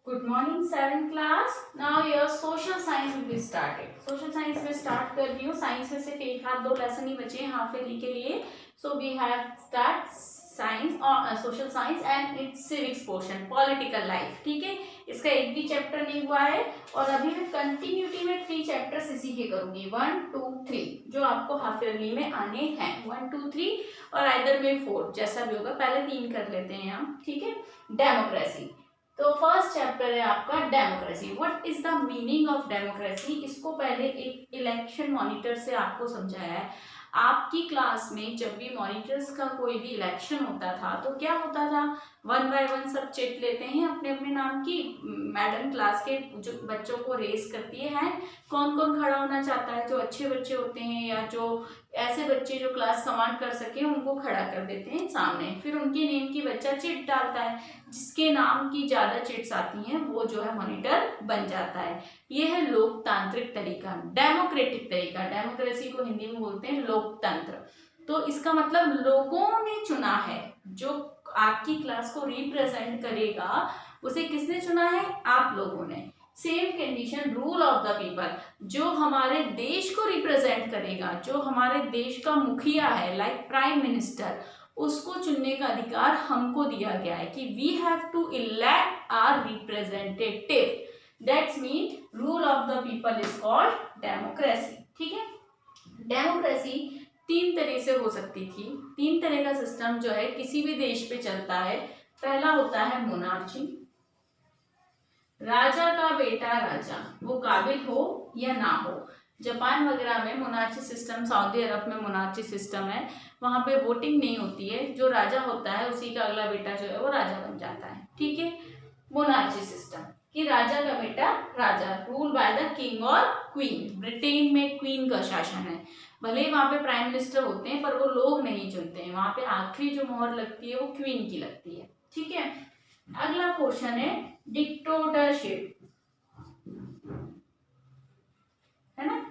Good morning, 7th class. Now your social science will be started. Social science में start कर रही हूँ. Science में सिर्फ एक हाथ दो लेसन ही बचे हैं हाफ ईयरली के लिए. So we have start science और social science and its civics portion, political life. ठीक है, इसका एक भी चैप्टर नहीं हुआ है और अभी मैं कंटिन्यूटी में 3 चैप्टर्स इसी के करूंगी 1, 2, 3 जो आपको हाफ ईयरली में आने हैं 1, 2, 3 और आइदर में 4 जैसा भी होगा. पहले 3 कर लेते हैं हम. ठीक है, डेमोक्रेसी. तो फर्स्ट चैप्टर है आपका democracy. What is the meaning of democracy. इसको पहले एक इलेक्शन मॉनिटर से आपको समझाया है. आपकी क्लास में जब भी मॉनिटर्स का कोई भी इलेक्शन होता था तो क्या होता था, 1 बाय 1 सब चिट लेते हैं अपने अपने नाम की. मैडम क्लास के जो बच्चों को रेस करती है कौन कौन खड़ा होना चाहता है. जो अच्छे बच्चे होते हैं या जो ऐसे बच्चे जो क्लास कमांड कर सके उनको खड़ा कर देते हैं सामने. फिर उनके नेम की बच्चा चिट डालता है. जिसके नाम की ज्यादा चिट्स आती हैं वो जो है मॉनिटर बन जाता है. ये है लोकतांत्रिक तरीका, डेमोक्रेटिक तरीका. डेमोक्रेसी को हिंदी में बोलते हैं लोकतंत्र. तो इसका मतलब लोगों ने चुना है. जो आपकी क्लास को रिप्रेजेंट करेगा उसे किसने चुना है, आप लोगों ने. Same condition rule of the people. जो हमारे देश को रिप्रेजेंट करेगा, जो हमारे देश का मुखिया है लाइक प्राइम मिनिस्टर, उसको चुनने का अधिकार हमको दिया गया है कि we have to elect our representative. That's mean rule of the people is called democracy. ठीक है, डेमोक्रेसी 3 तरह से हो सकती थी. 3 तरह का सिस्टम जो है किसी भी देश पे चलता है. पहला होता है मोनार्ची, राजा का बेटा राजा, वो काबिल हो या ना हो. जापान वगैरह में मोनार्ची सिस्टम, सऊदी अरब में मोनार्ची सिस्टम है. वहां पे वोटिंग नहीं होती है. जो राजा होता है उसी का अगला बेटा जो है वो राजा बन जाता है. ठीक है, मोनार्ची सिस्टम कि राजा का बेटा राजा, रूल बाय द किंग और क्वीन. ब्रिटेन में क्वीन का शासन है. भले ही वहां पे प्राइम मिनिस्टर होते हैं पर वो लोग नहीं चुनते हैं. वहां पे आखिरी जो मोहर लगती है वो क्वीन की लगती है. ठीक है, अगला क्वेश्चन है डिक्टेटरशिप, है ना.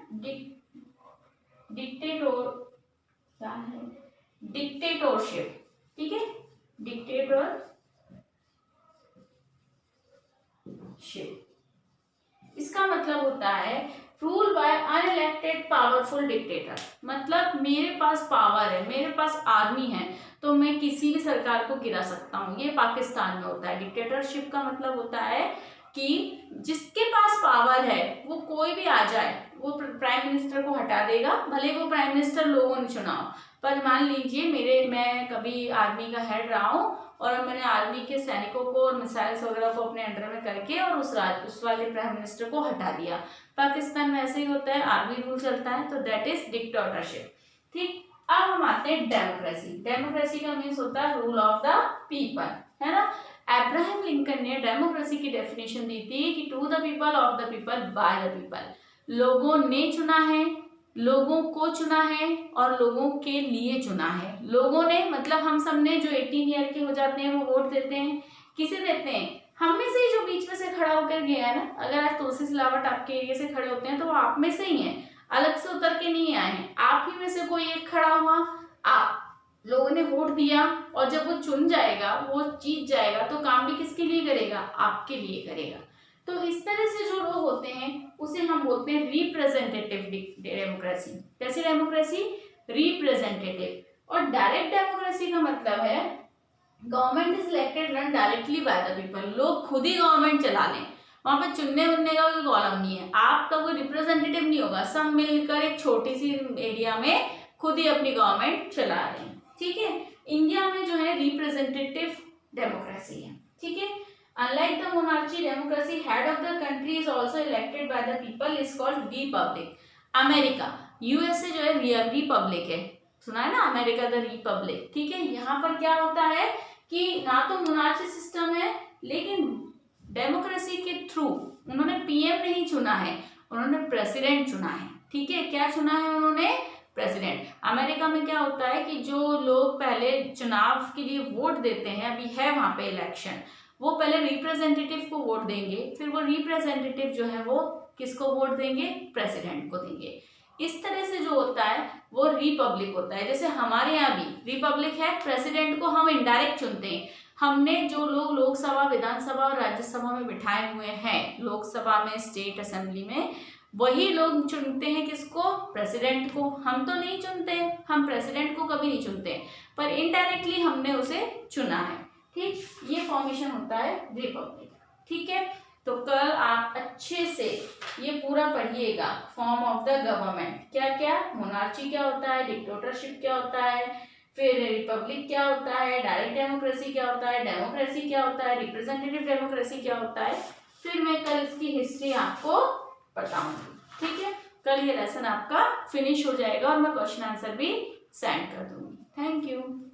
क्या है डिक्टेटरशिप. ठीक है, डिक्टेटरशिप. इसका मतलब होता है rule by unelected powerful dictator. मतलब मेरे पास पावर है, मेरे पास आर्मी है तो मैं किसी भी सरकार को गिरा सकता हूँ. ये पाकिस्तान में होता है. डिक्टेटरशिप का मतलब होता है कि जिसके पास पावर है वो कोई भी आ जाए वो प्राइम मिनिस्टर को हटा देगा, भले वो प्राइम मिनिस्टर लोगों ने चुना हो. पर मान लीजिए मैं कभी आर्मी का हेड रहा हूँ और मैंने आर्मी के सैनिकों को और मिसाइल्स वगैरह को अपने अंडर में करके और उस वाले प्राइम मिनिस्टर को हटा दिया. पाकिस्तान में ऐसे ही होता है, आर्मी रूल चलता है. तो दैट इज डिक्टेटरशिप. ठीक, अब हम आते हैं डेमोक्रेसी. डेमोक्रेसी का मीन्स होता है रूल ऑफ द पीपल, है ना. अब्राहम लिंकन ने डेमोक्रेसी की डेफिनेशन दी थी कि to the people, of the people, by the people. लोगों ने चुना है, लोगों को चुना है और लोगों के लिए चुना है. लोगों ने मतलब हम सब ने जो 18 ईयर के हो जाते हैं वो वोट देते हैं. किसे देते हैं, हम में से ही जो बीच में से खड़ा होकर गया है ना. अगर आज तुलसी सिलावट आपके एरिया से खड़े होते हैं तो वो आप में से ही हैं, अलग से उतर के नहीं आए हैं. आप ही में से कोई एक खड़ा हुआ, आप लोगों ने वोट दिया और जब वो चुन जाएगा, वो जीत जाएगा तो काम भी किसके लिए करेगा, आपके लिए करेगा. तो इस तरह से जो लोग होते हैं उसे हम बोलते हैं रिप्रेजेंटेटिव डेमोक्रेसी. कैसी डेमोक्रेसी, रिप्रेजेंटेटिव. और डायरेक्ट डेमोक्रेसी का मतलब है government is elected run directly by the people. लोग खुद ही गवर्नमेंट चला लें. वहां पे चुनने उनने का कोई कॉलम नहीं है, आपका कोई रिप्रेजेंटेटिव नहीं होगा. सब मिलकर एक छोटी सी एरिया में खुद ही अपनी गवर्नमेंट चला रहे हैं. ठीक है, इंडिया में जो है रिप्रेजेंटेटिव डेमोक्रेसी है. ठीक है, unlike the monarchy democracy, head of the country is also elected by the people, is called Republic. America, USA जो है रिपब्लिक है. सुना है ना, अमेरिका द रिपब्लिक. ठीक है, यहाँ पर क्या होता है कि ना तो मोनार्ची सिस्टम है लेकिन डेमोक्रेसी के थ्रू उन्होंने पीएम नहीं चुना है, उन्होंने प्रेसिडेंट चुना है. ठीक है, क्या चुना है उन्होंने, प्रेसिडेंट. अमेरिका में क्या होता है कि जो लोग पहले चुनाव के लिए वोट देते हैं, अभी है वहां पे इलेक्शन, वो पहले रिप्रेजेंटेटिव को वोट देंगे, फिर वो रिप्रेजेंटेटिव जो है वो किसको वोट देंगे, प्रेसिडेंट को देंगे. इस तरह से जो होता है वो रिपब्लिक होता है. जैसे हमारे यहाँ भी रिपब्लिक है, प्रेसिडेंट को हम इनडायरेक्ट चुनते हैं. हमने जो लोग लोकसभा, विधानसभा और राज्यसभा में बिठाए हुए हैं, लोकसभा में, स्टेट असेंबली में, वही लोग चुनते हैं किसको? प्रेसिडेंट को। हम तो नहीं चुनते, हम प्रेसिडेंट को कभी नहीं चुनते, पर इनडायरेक्टली हमने उसे चुना है। ठीक, ये फॉर्मेशन होता है रिपब्लिक। ठीक है, तो कल आप अच्छे से ये पूरा पढ़िएगा, फॉर्म ऑफ द गवर्नमेंट, क्या क्या, मोनार्ची क्या होता है, डिक्टेटरशिप क्या होता है, फिर रिपब्लिक क्या होता है, डायरेक्ट डेमोक्रेसी क्या होता है, डेमोक्रेसी क्या होता है, रिप्रेजेंटेटिव डेमोक्रेसी क्या होता है। फिर मैं कल इसकी हिस्ट्री आपको बताऊंगी। ठीक है, कल ये लेसन आपका फिनिश हो जाएगा और मैं क्वेश्चन आंसर भी सेंड कर दूंगी। Thank you.